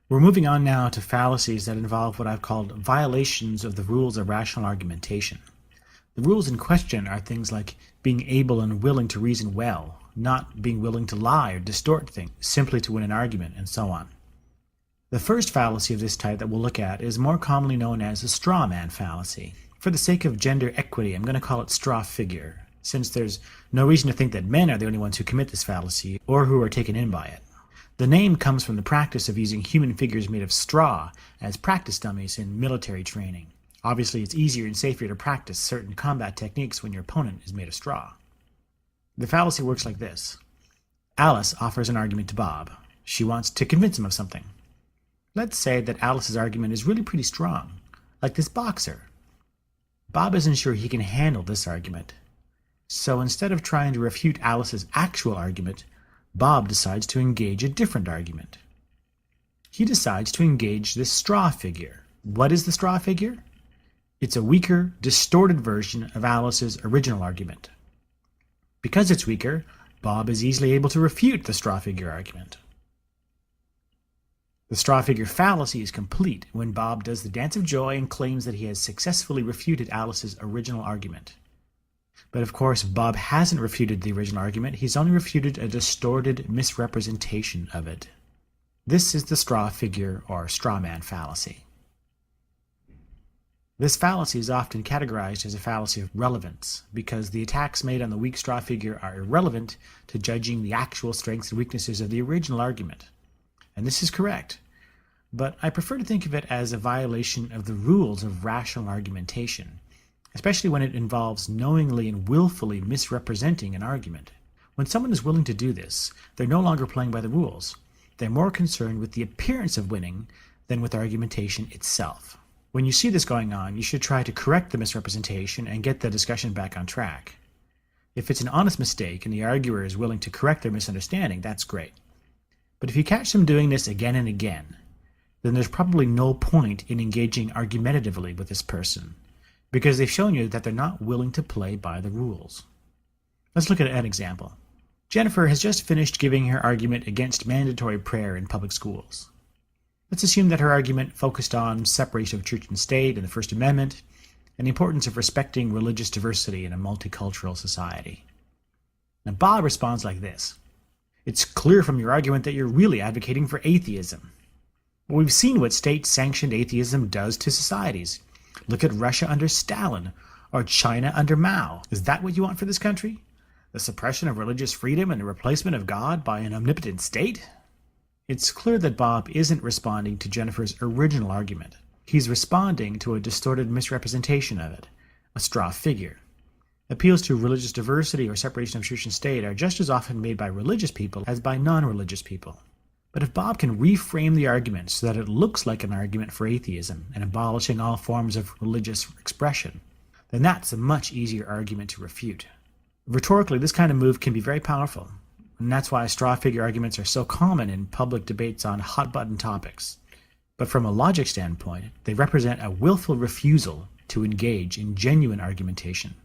We're moving on now to fallacies that involve what I've called violations of the rules of rational argumentation. The rules in question are things like being able and willing to reason well, not being willing to lie or distort things simply to win an argument, and so on. The first fallacy of this type that we'll look at is more commonly known as the straw man fallacy. For the sake of gender equity, I'm going to call it straw figure, since there's no reason to think that men are the only ones who commit this fallacy or who are taken in by it. The name comes from the practice of using human figures made of straw as practice dummies in military training. Obviously, it's easier and safer to practice certain combat techniques when your opponent is made of straw. The fallacy works like this. Alice offers an argument to Bob. She wants to convince him of something. Let's say that Alice's argument is really pretty strong, like this boxer. Bob isn't sure he can handle this argument. So instead of trying to refute Alice's actual argument, Bob decides to engage a different argument. He decides to engage this straw figure. What is the straw figure? It's a weaker, distorted version of Alice's original argument. Because it's weaker, Bob is easily able to refute the straw figure argument. The straw figure fallacy is complete when Bob does the dance of joy and claims that he has successfully refuted Alice's original argument. But of course, Bob hasn't refuted the original argument, he's only refuted a distorted misrepresentation of it. This is the straw figure or straw man fallacy. This fallacy is often categorized as a fallacy of relevance, because the attacks made on the weak straw figure are irrelevant to judging the actual strengths and weaknesses of the original argument. And this is correct, but I prefer to think of it as a violation of the rules of rational argumentation, especially when it involves knowingly and willfully misrepresenting an argument. When someone is willing to do this, they're no longer playing by the rules. They're more concerned with the appearance of winning than with argumentation itself. When you see this going on, you should try to correct the misrepresentation and get the discussion back on track. If it's an honest mistake and the arguer is willing to correct their misunderstanding, that's great. But if you catch them doing this again and again, then there's probably no point in engaging argumentatively with this person, because they've shown you that they're not willing to play by the rules. Let's look at an example. Jennifer has just finished giving her argument against mandatory prayer in public schools. Let's assume that her argument focused on separation of church and state and the First Amendment, and the importance of respecting religious diversity in a multicultural society. Now Bob responds like this. It's clear from your argument that you're really advocating for atheism. We've seen what state-sanctioned atheism does to societies. Look at Russia under Stalin, or China under Mao. Is that what you want for this country? The suppression of religious freedom and the replacement of God by an omnipotent state? It's clear that Bob isn't responding to Jennifer's original argument. He's responding to a distorted misrepresentation of it, a straw figure. Appeals to religious diversity or separation of church and state are just as often made by religious people as by non-religious people. But if Bob can reframe the argument so that it looks like an argument for atheism and abolishing all forms of religious expression, then that's a much easier argument to refute. Rhetorically, this kind of move can be very powerful, and that's why straw figure arguments are so common in public debates on hot-button topics. But from a logic standpoint, they represent a willful refusal to engage in genuine argumentation.